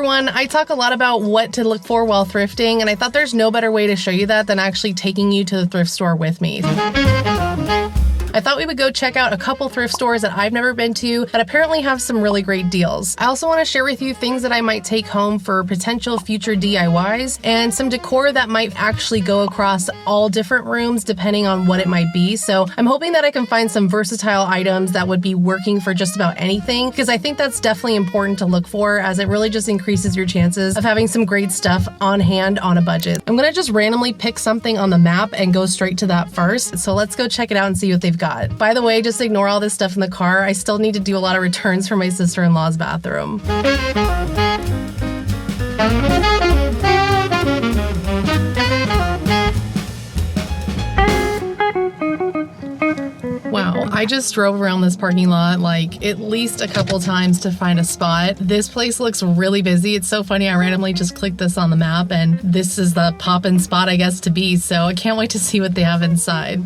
everyone, I talk a lot about what to look for while thrifting, and I thought there's no better way to show you that than actually taking you to the thrift store with me. I thought we would go check out a couple thrift stores that I've never been to that apparently have some really great deals. I also want to share with you things that I might take home for potential future DIYs and some decor that might actually go across all different rooms depending on what it might be. So I'm hoping that I can find some versatile items that would be working for just about anything, because I think that's definitely important to look for, as it really just increases your chances of having some great stuff on hand on a budget. I'm going to just randomly pick something on the map and go straight to that first. So let's go check it out and see what they've got. By the way, just ignore all this stuff in the car. I still need to do a lot of returns for my sister-in-law's bathroom. Wow, I just drove around this parking lot like at least a couple times to find a spot. This place looks really busy. It's so funny, I randomly just clicked this on the map and this is the pop-in spot, I guess, to be, so I can't wait to see what they have inside.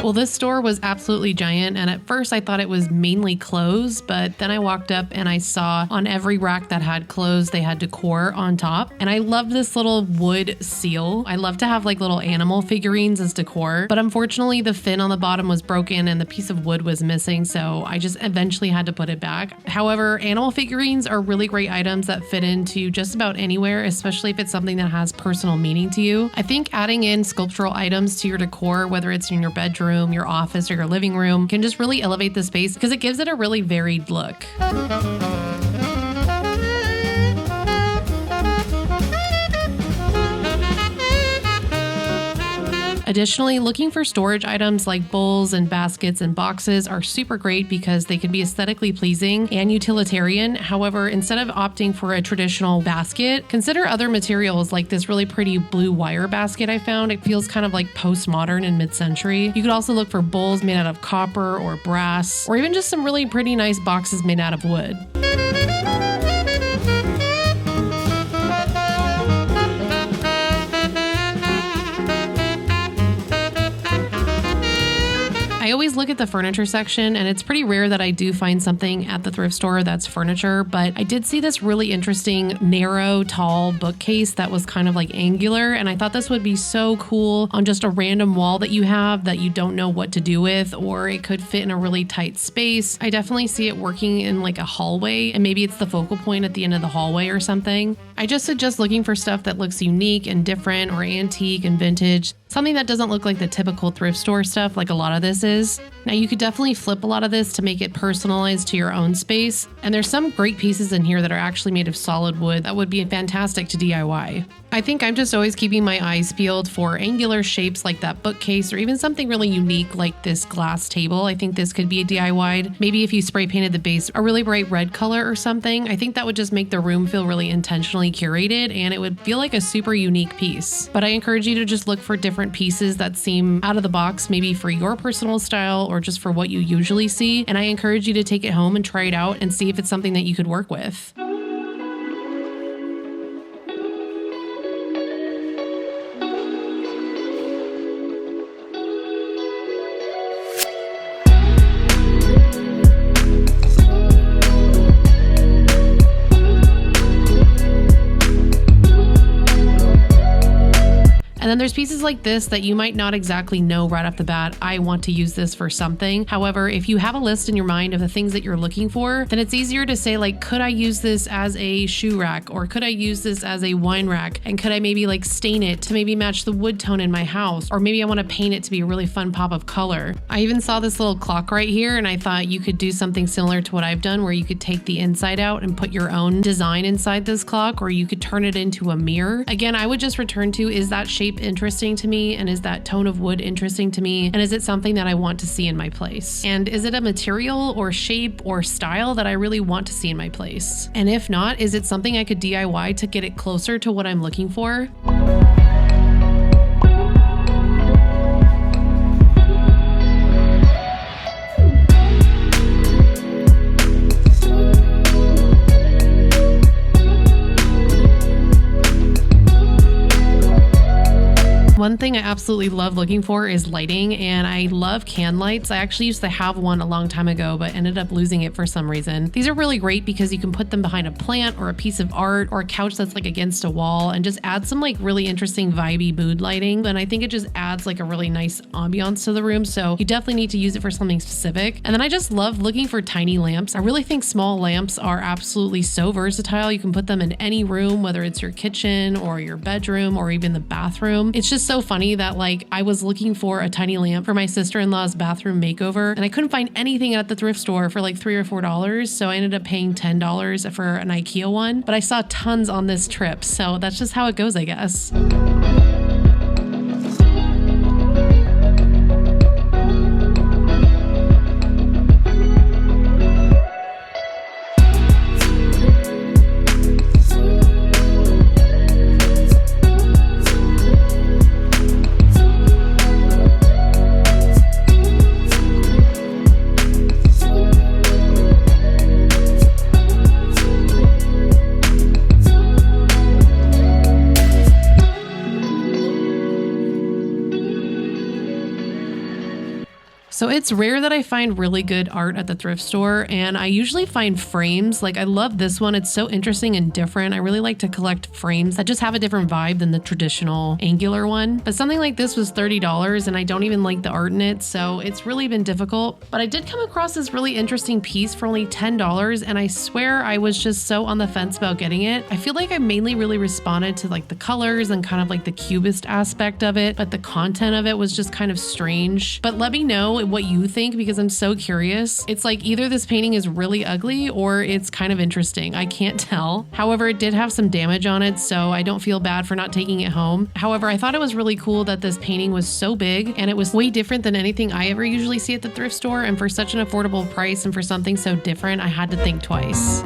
Well, this store was absolutely giant, and at first I thought it was mainly clothes, but then I walked up and I saw on every rack that had clothes, they had decor on top. And I love this little wood seal. I love to have like little animal figurines as decor, but unfortunately the fin on the bottom was broken and the piece of wood was missing, so I just eventually had to put it back. However, animal figurines are really great items that fit into just about anywhere, especially if it's something that has personal meaning to you. I think adding in sculptural items to your decor, whether it's in your bedroom, your office, or your living room, can just really elevate the space because it gives it a really varied look. Additionally, looking for storage items like bowls and baskets and boxes are super great because they can be aesthetically pleasing and utilitarian. However, instead of opting for a traditional basket, consider other materials like this really pretty blue wire basket I found. It feels kind of like postmodern and mid-century. You could also look for bowls made out of copper or brass, or even just some really pretty nice boxes made out of wood. I always look at the furniture section, and it's pretty rare that I do find something at the thrift store that's furniture, but I did see this really interesting narrow, tall bookcase that was kind of like angular, and I thought this would be so cool on just a random wall that you have that you don't know what to do with, or it could fit in a really tight space. I definitely see it working in like a hallway, and maybe it's the focal point at the end of the hallway or something. I just suggest looking for stuff that looks unique and different, or antique and vintage, something that doesn't look like the typical thrift store stuff like a lot of this is. Now, you could definitely flip a lot of this to make it personalized to your own space, and there's some great pieces in here that are actually made of solid wood that would be fantastic to DIY. I think I'm just always keeping my eyes peeled for angular shapes like that bookcase, or even something really unique like this glass table. I think this could be a DIY. Maybe if you spray painted the base a really bright red color or something, I think that would just make the room feel really intentionally curated, and it would feel like a super unique piece. But I encourage you to just look for different pieces that seem out of the box, maybe for your personal style or just for what you usually see. And I encourage you to take it home and try it out and see if it's something that you could work with. And then there's pieces like this that you might not exactly know right off the bat, I want to use this for something. However, if you have a list in your mind of the things that you're looking for, then it's easier to say like, could I use this as a shoe rack? Or could I use this as a wine rack? And could I maybe like stain it to maybe match the wood tone in my house? Or maybe I want to paint it to be a really fun pop of color. I even saw this little clock right here, and I thought you could do something similar to what I've done, where you could take the inside out and put your own design inside this clock, or you could turn it into a mirror. Again, I would just return to, is that shape interesting to me, and is that tone of wood interesting to me, and is it something that I want to see in my place, and is it a material or shape or style that I really want to see in my place, and if not, is it something I could DIY to get it closer to what I'm looking for? One thing I absolutely love looking for is lighting, and I love can lights. I actually used to have one a long time ago, but ended up losing it for some reason. These are really great because you can put them behind a plant or a piece of art or a couch that's like against a wall and just add some like really interesting vibey mood lighting. And I think it just adds like a really nice ambiance to the room. So you definitely need to use it for something specific. And then I just love looking for tiny lamps. I really think small lamps are absolutely so versatile. You can put them in any room, whether it's your kitchen or your bedroom or even the bathroom. It's just so funny that like I was looking for a tiny lamp for my sister-in-law's bathroom makeover and I couldn't find anything at the thrift store for like $3 or $4. So I ended up paying $10 for an IKEA one, but I saw tons on this trip. So that's just how it goes, I guess. So it's rare that I find really good art at the thrift store, and I usually find frames. Like I love this one. It's so interesting and different. I really like to collect frames that just have a different vibe than the traditional angular one. But something like this was $30 and I don't even like the art in it, so it's really been difficult. But I did come across this really interesting piece for only $10 and I swear I was just so on the fence about getting it. I feel like I mainly really responded to like the colors and kind of like the cubist aspect of it, but the content of it was just kind of strange. But let me know what you think because I'm so curious. It's like either this painting is really ugly or it's kind of interesting. I can't tell. However, it did have some damage on it, so I don't feel bad for not taking it home. However, I thought it was really cool that this painting was so big and it was way different than anything I ever usually see at the thrift store, and for such an affordable price and for something so different, I had to think twice.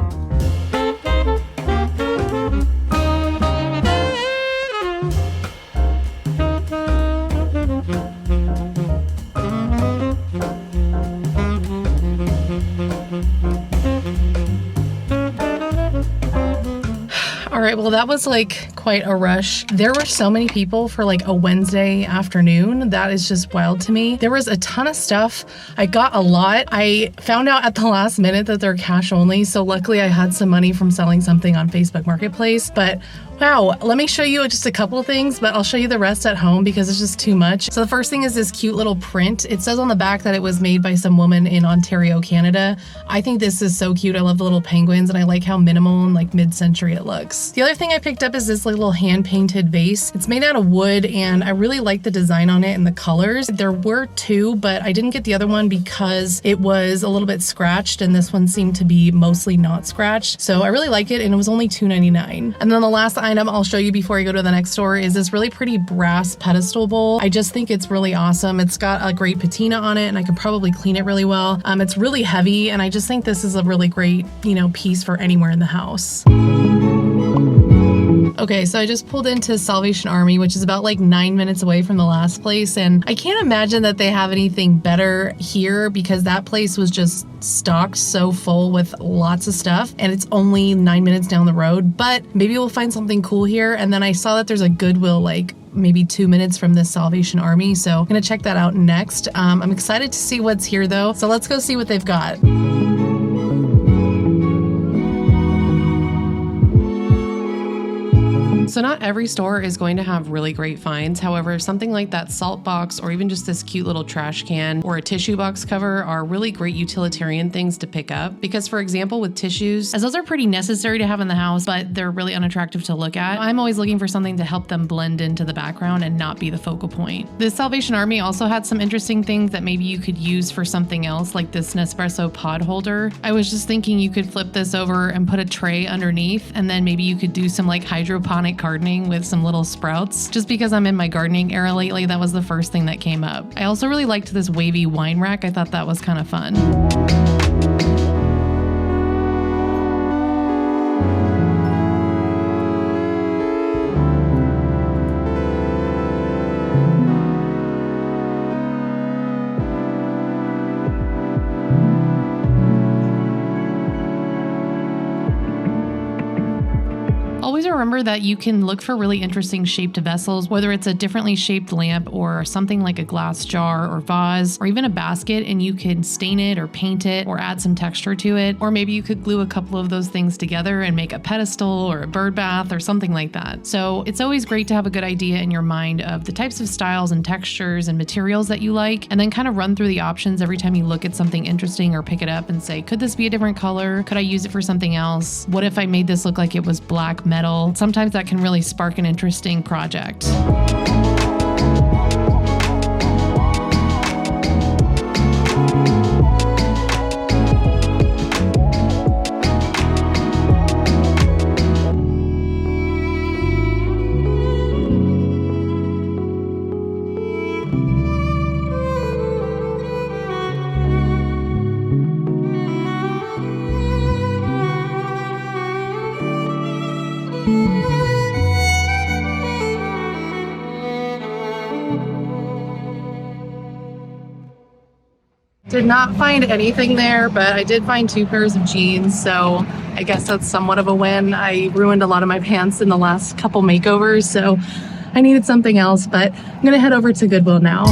All right, well, that was like quite a rush. There were so many people for like a Wednesday afternoon. That is just wild to me. There was a ton of stuff. I got a lot. I found out at the last minute that they're cash only. So luckily I had some money from selling something on Facebook Marketplace. But wow, let me show you just a couple of things, but I'll show you the rest at home because it's just too much. So the first thing is this cute little print. It says on the back that it was made by some woman in Ontario, Canada. I think this is so cute. I love the little penguins and I like how minimal and like mid-century it looks. The other thing I picked up is this little hand-painted vase. It's made out of wood and I really like the design on it and the colors. There were two, but I didn't get the other one because it was a little bit scratched and this one seemed to be mostly not scratched. So I really like it and it was only $2.99. And then the last item I'll show you before I go to the next store is this really pretty brass pedestal bowl. I just think it's really awesome. It's got a great patina on it and I could probably clean it really well. It's really heavy and I just think this is a really great, piece for anywhere in the house. Okay, so I just pulled into Salvation Army, which is about like 9 minutes away from the last place, and I can't imagine that they have anything better here because that place was just stocked so full with lots of stuff, and it's only 9 minutes down the road, but maybe we'll find something cool here. And then I saw that there's a Goodwill like maybe 2 minutes from this Salvation Army, so I'm gonna check that out next. I'm excited to see what's here though, so let's go see what they've got. So not every store is going to have really great finds. However, something like that salt box or even just this cute little trash can or a tissue box cover are really great utilitarian things to pick up. Because for example, with tissues, as those are pretty necessary to have in the house, but they're really unattractive to look at, I'm always looking for something to help them blend into the background and not be the focal point. This Salvation Army also had some interesting things that maybe you could use for something else, like this Nespresso pod holder. I was just thinking you could flip this over and put a tray underneath, and then maybe you could do some like hydroponic gardening with some little sprouts. Just because I'm in my gardening era lately, that was the first thing that came up. I also really liked this wavy wine rack. I thought that was kind of fun. Always a remember that you can look for really interesting shaped vessels, whether it's a differently shaped lamp or something like a glass jar or vase or even a basket, and you can stain it or paint it or add some texture to it. Or maybe you could glue a couple of those things together and make a pedestal or a bird bath or something like that. So it's always great to have a good idea in your mind of the types of styles and textures and materials that you like, and then kind of run through the options every time you look at something interesting or pick it up and say, could this be a different color? Could I use it for something else? What if I made this look like it was black metal? Sometimes that can really spark an interesting project. Did not find anything there, but I did find 2 pairs of jeans, so I guess that's somewhat of a win. I ruined a lot of my pants in the last couple makeovers, so I needed something else, but I'm gonna head over to Goodwill now.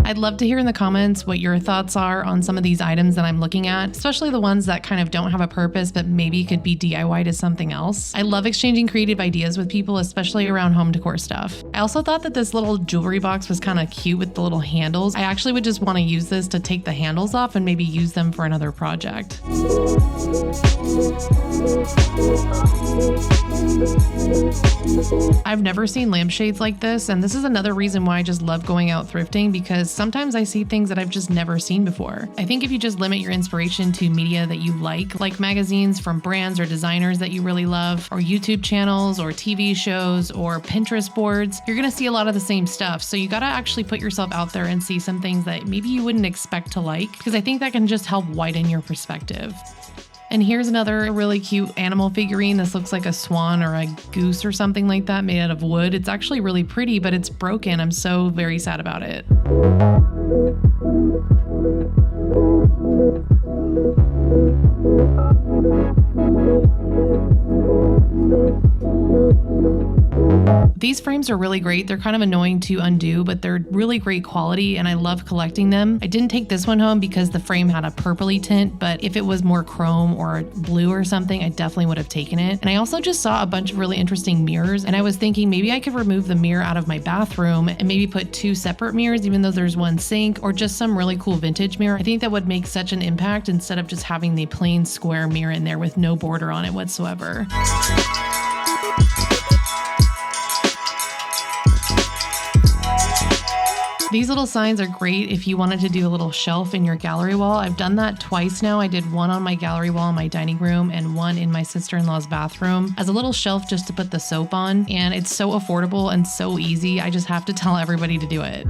I'd love to hear in the comments what your thoughts are on some of these items that I'm looking at, especially the ones that kind of don't have a purpose but maybe could be DIY to something else. I love exchanging creative ideas with people, especially around home decor stuff. I also thought that this little jewelry box was kind of cute with the little handles. I actually would just want to use this to take the handles off and maybe use them for another project. I've never seen lampshades like this, and this is another reason why I just love going out thrifting, because sometimes I see things that I've just never seen before. I think if you just limit your inspiration to media that you like magazines from brands or designers that you really love, or YouTube channels or TV shows or Pinterest boards, you're gonna see a lot of the same stuff. So you gotta actually put yourself out there and see some things that maybe you wouldn't expect to like, because I think that can just help widen your perspective. And here's another really cute animal figurine. This looks like a swan or a goose or something like that, made out of wood. It's actually really pretty, but it's broken. I'm so very sad about it. These frames are really great. They're kind of annoying to undo, but they're really great quality and I love collecting them. I didn't take this one home because the frame had a purpley tint, but if it was more chrome or blue or something, I definitely would have taken it. And I also just saw a bunch of really interesting mirrors, and I was thinking maybe I could remove the mirror out of my bathroom and maybe put 2 separate mirrors, even though there's one sink, or just some really cool vintage mirror. I think that would make such an impact instead of just having the plain square mirror in there with no border on it whatsoever. These little signs are great if you wanted to do a little shelf in your gallery wall. I've done that twice now. I did one on my gallery wall in my dining room and one in my sister-in-law's bathroom as a little shelf just to put the soap on. And it's so affordable and so easy. I just have to tell everybody to do it.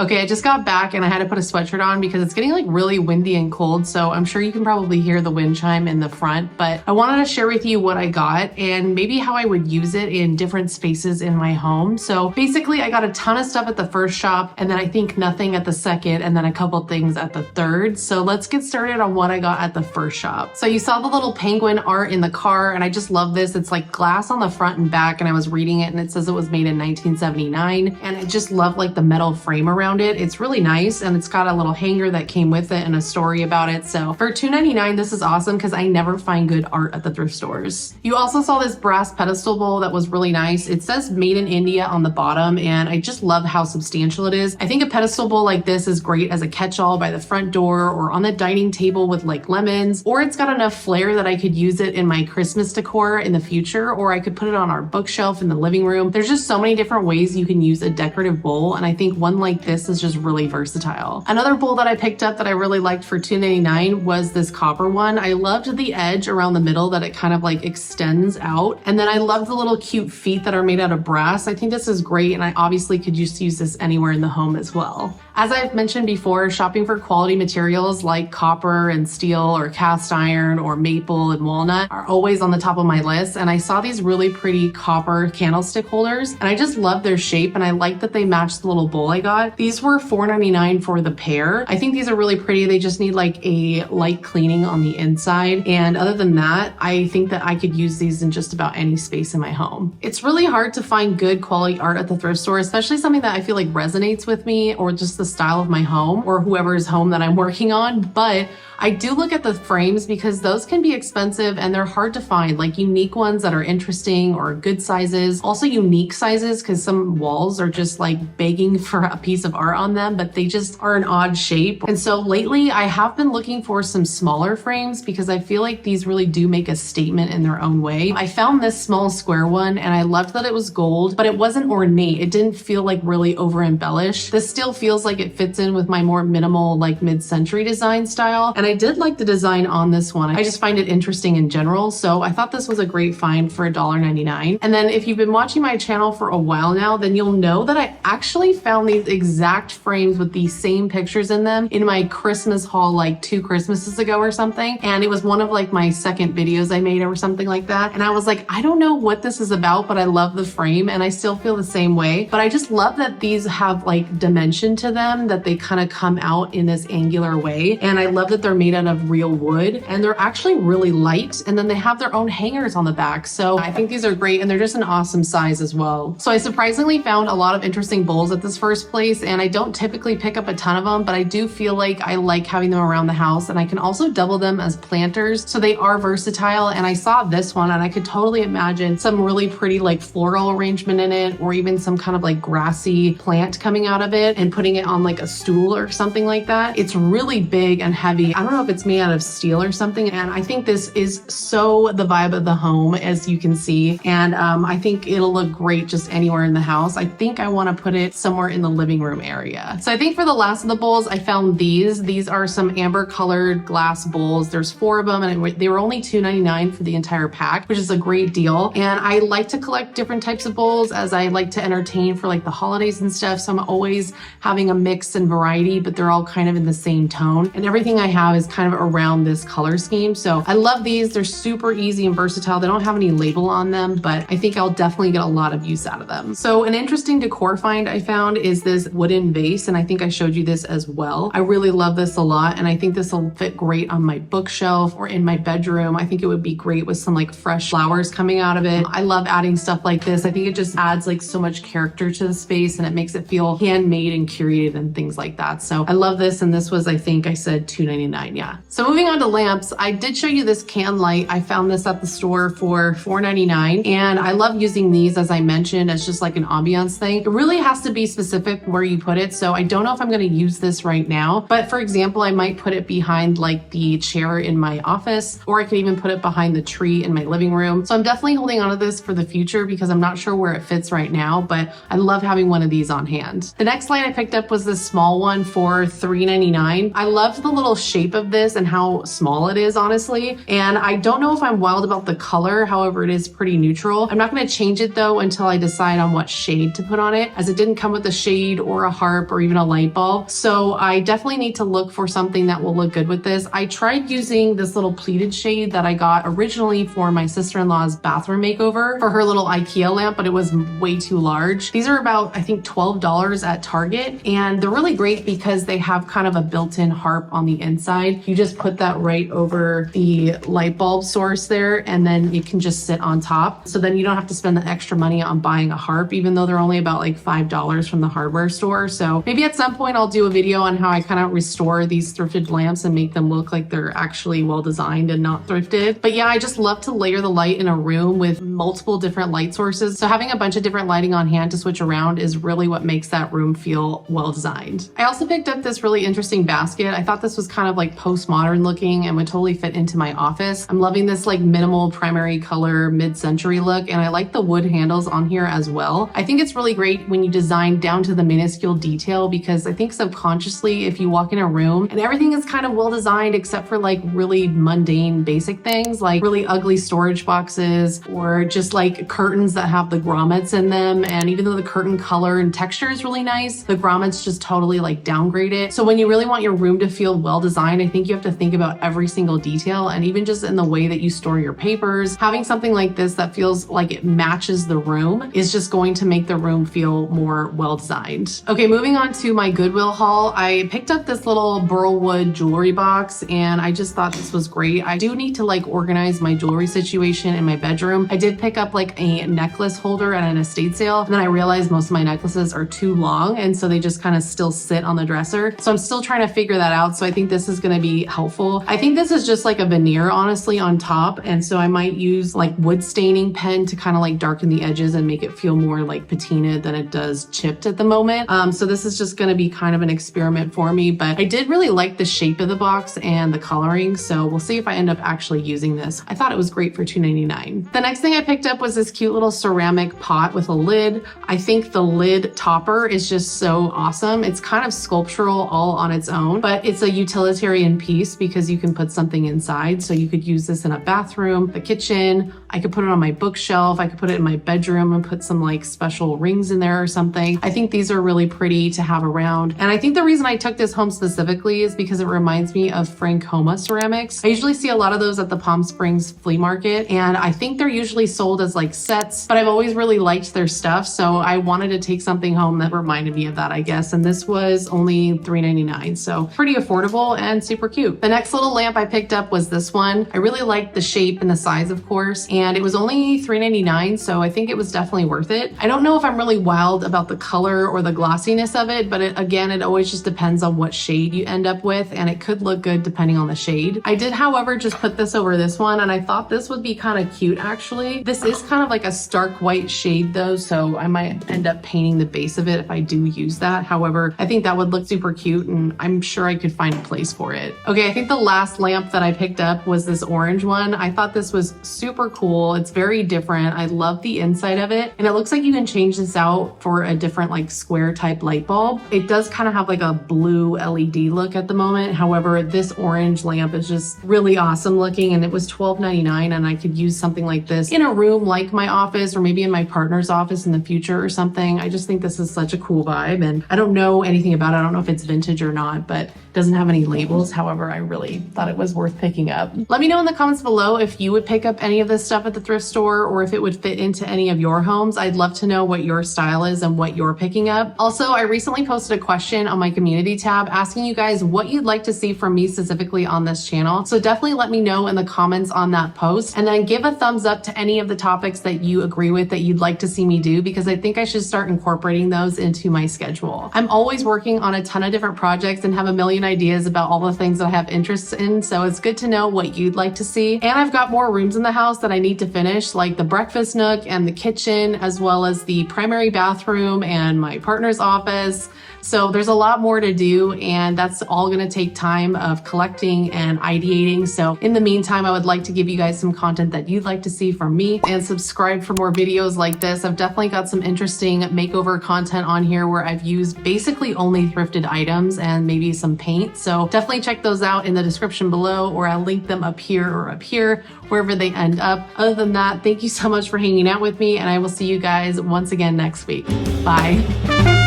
Okay, I just got back and I had to put a sweatshirt on because it's getting like really windy and cold. So I'm sure you can probably hear the wind chime in the front, but I wanted to share with you what I got and maybe how I would use it in different spaces in my home. So basically I got a ton of stuff at the first shop and then I think nothing at the second and then a couple things at the third. So let's get started on what I got at the first shop. So you saw the little penguin art in the car and I just love this. It's like glass on the front and back and I was reading it and it says it was made in 1979 and I just love like the metal frame around it. It's really nice and it's got a little hanger that came with it and a story about it. So for $2.99, this is awesome because I never find good art at the thrift stores. You also saw this brass pedestal bowl that was really nice. It says made in India on the bottom and I just love how substantial it is. I think a pedestal bowl like this is great as a catch-all by the front door or on the dining table with like lemons, or it's got enough flair that I could use it in my Christmas decor in the future, or I could put it on our bookshelf in the living room. There's just so many different ways you can use a decorative bowl and I think one like this is just really versatile. Another bowl that I picked up that I really liked for $2.99 was this copper one. I loved the edge around the middle that it kind of like extends out. And then I love the little cute feet that are made out of brass. I think this is great and I obviously could just use this anywhere in the home as well. As I've mentioned before, shopping for quality materials like copper and steel or cast iron or maple and walnut are always on the top of my list. And I saw these really pretty copper candlestick holders and I just love their shape and I like that they match the little bowl I got. These were $4.99 for the pair. I think these are really pretty. They just need like a light cleaning on the inside. And other than that, I think that I could use these in just about any space in my home. It's really hard to find good quality art at the thrift store, especially something that I feel like resonates with me or just the style of my home or whoever's home that I'm working on. But I do look at the frames because those can be expensive and they're hard to find, like unique ones that are interesting or good sizes. Also unique sizes because some walls are just like begging for a piece of art on them, but they just are an odd shape. And so lately I have been looking for some smaller frames because I feel like these really do make a statement in their own way. I found this small square one and I loved that it was gold, but it wasn't ornate. It didn't feel like really over embellished. This still feels like it fits in with my more minimal like mid-century design style. And I did like the design on this one. I just find it interesting in general. So I thought this was a great find for $1.99. And then if you've been watching my channel for a while now, then you'll know that I actually found these exact frames with these same pictures in them in my Christmas haul like 2 Christmases ago or something. And it was one of like my second videos I made or something like that. And I was like, I don't know what this is about, but I love the frame and I still feel the same way. But I just love that these have like dimension to them, that they kind of come out in this angular way. And I love that they're made out of real wood and they're actually really light. And then they have their own hangers on the back. So I think these are great and they're just an awesome size as well. So I surprisingly found a lot of interesting bowls at this first place. And I don't typically pick up a ton of them, but I do feel like I like having them around the house and I can also double them as planters. So they are versatile. And I saw this one and I could totally imagine some really pretty like floral arrangement in it, or even some kind of like grassy plant coming out of it and putting it on like a stool or something like that. It's really big and heavy. I don't know if it's made out of steel or something. And I think this is so the vibe of the home, as you can see. And I think it'll look great just anywhere in the house. I think I want to put it somewhere in the living room area. So I think for the last of the bowls, I found these. These are some amber colored glass bowls. There's 4 of them and they were only $2.99 for the entire pack, which is a great deal. And I like to collect different types of bowls as I like to entertain for like the holidays and stuff. So I'm always having a mix and variety, but they're all kind of in the same tone. And everything I have is kind of around this color scheme. So I love these. They're super easy and versatile. They don't have any label on them, but I think I'll definitely get a lot of use out of them. So an interesting decor find I found is this wooden vase. And I think I showed you this as well. I really love this a lot. And I think this will fit great on my bookshelf or in my bedroom. I think it would be great with some like fresh flowers coming out of it. I love adding stuff like this. I think it just adds like so much character to the space and it makes it feel handmade and curated and things like that. So I love this. And this was, I think I said $2.99. Yeah. So moving on to lamps, I did show you this can light. I found this at the store for $4.99. And I love using these, as I mentioned, as just like an ambiance thing. It really has to be specific where you put it. So I don't know if I'm going to use this right now, but for example, I might put it behind like the chair in my office, or I could even put it behind the tree in my living room. So I'm definitely holding on to this for the future because I'm not sure where it fits right now, but I love having one of these on hand. The next light I picked up was was this small one for $3.99. I loved the little shape of this and how small it is, honestly. And I don't know if I'm wild about the color. However, it is pretty neutral. I'm not going to change it though until I decide on what shade to put on it, as it didn't come with a shade or a harp or even a light bulb. So I definitely need to look for something that will look good with this. I tried using this little pleated shade that I got originally for my sister-in-law's bathroom makeover for her little IKEA lamp, but it was way too large. These are about, I think, $12 at Target, and they're really great because they have kind of a built-in harp on the inside. You just put that right over the light bulb source there, and then it can just sit on top. So then you don't have to spend the extra money on buying a harp, even though they're only about like $5 from the hardware store. So maybe at some point I'll do a video on how I kind of restore these thrifted lamps and make them look like they're actually well designed and not thrifted. But yeah, I just love to layer the light in a room with multiple different light sources. So having a bunch of different lighting on hand to switch around is really what makes that room feel well designed. I also picked up this really interesting basket. I thought this was kind of like postmodern looking and would totally fit into my office. I'm loving this like minimal primary color mid-century look, and I like the wood handles on here as well. I think it's really great when you design down to the minuscule detail, because I think subconsciously if you walk in a room and everything is kind of well designed except for like really mundane basic things like really ugly storage boxes or just like curtains that have the grommets in them, and even though the curtain color and texture is really nice, the grommets just totally like downgrade it. So when you really want your room to feel well designed, I think you have to think about every single detail, and even just in the way that you store your papers. Having something like this that feels like it matches the room is just going to make the room feel more well designed. Okay, moving on to my Goodwill haul. I picked up this little burlwood jewelry box, and I just thought this was great. I do need to like organize my jewelry situation in my bedroom. I did pick up like a necklace holder at an estate sale, and then I realized most of my necklaces are too long, and so they just kind of still sit on the dresser. So I'm still trying to figure that out. So I think this is going to be helpful. I think this is just like a veneer, honestly, on top, and so I might use like wood staining pen to kind of like darken the edges and make it feel more like patinaed than it does chipped at the moment. So this is just going to be kind of an experiment for me, but I did really like the shape of the box and the coloring, so we'll see if I end up actually using this. I thought it was great for $2.99. The next thing I picked up was this cute little ceramic pot with a lid. I think the lid topper is just so awesome. It's kind of sculptural all on its own, but it's a utilitarian piece because you can put something inside. So you could use this in a bathroom, a kitchen. I could put it on my bookshelf. I could put it in my bedroom and put some like special rings in there or something. I think these are really pretty to have around. And I think the reason I took this home specifically is because it reminds me of Frankoma ceramics. I usually see a lot of those at the Palm Springs flea market, and I think they're usually sold as like sets, but I've always really liked their stuff. So I wanted to take something home that reminded me of that, I guess. And this was only $3.99. So pretty affordable and super cute. The next little lamp I picked up was this one. I really liked the shape and the size, of course, and it was only $3.99. So I think it was definitely worth it. I don't know if I'm really wild about the color or the glossiness of it, but again, it always just depends on what shade you end up with, and it could look good depending on the shade. I did, however, just put this over this one, and I thought this would be kind of cute actually. This is kind of like a stark white shade though, so I might end up painting the base of it if I do use that. However, I think that would look super cute, and I'm sure I could find a place for it. Okay, I think the last lamp that I picked up was this orange one. I thought this was super cool. It's very different. I love the inside of it, and it looks like you can change this out for a different like square type light bulb. It does kind of have like a blue LED look at the moment. However, this orange lamp is just really awesome looking, and it was $12.99, and I could use something like this in a room like my office or maybe in my partner's office in the future or something. I just think this is such a cool vibe, and I don't know anything about it. I don't know if it's vintage or not, but it doesn't have any labels. However, I really thought it was worth picking up. Let me know in the comments below if you would pick up any of this stuff at the thrift store or if it would fit into any of your homes. I'd love to know what your style is and what you're picking up. Also, I recently posted a question on my community tab asking you guys what you'd like to see from me specifically on this channel. So definitely let me know in the comments on that post, and then give a thumbs up to any of the topics that you agree with that you'd like to see me do, because I think I should start incorporating those into my schedule. I'm always working on a ton of different projects and have a million ideas about all the things that I have interests in, so it's good to know what you'd like to see. And I've got more rooms in the house that I need to finish, like the breakfast nook and the kitchen, as well as the primary bathroom and my partner's office. So there's a lot more to do, and that's all going to take time of collecting and ideating. So in the meantime, I would like to give you guys some content that you'd like to see from me, and subscribe for more videos like this. I've definitely got some interesting makeover content on here where I've used basically only thrifted items and maybe some paint. So definitely check those out in the description below, or I'll link them up here or up here, wherever they end up. Other than that, thank you so much for hanging out with me, and I will see you guys once again next week. Bye.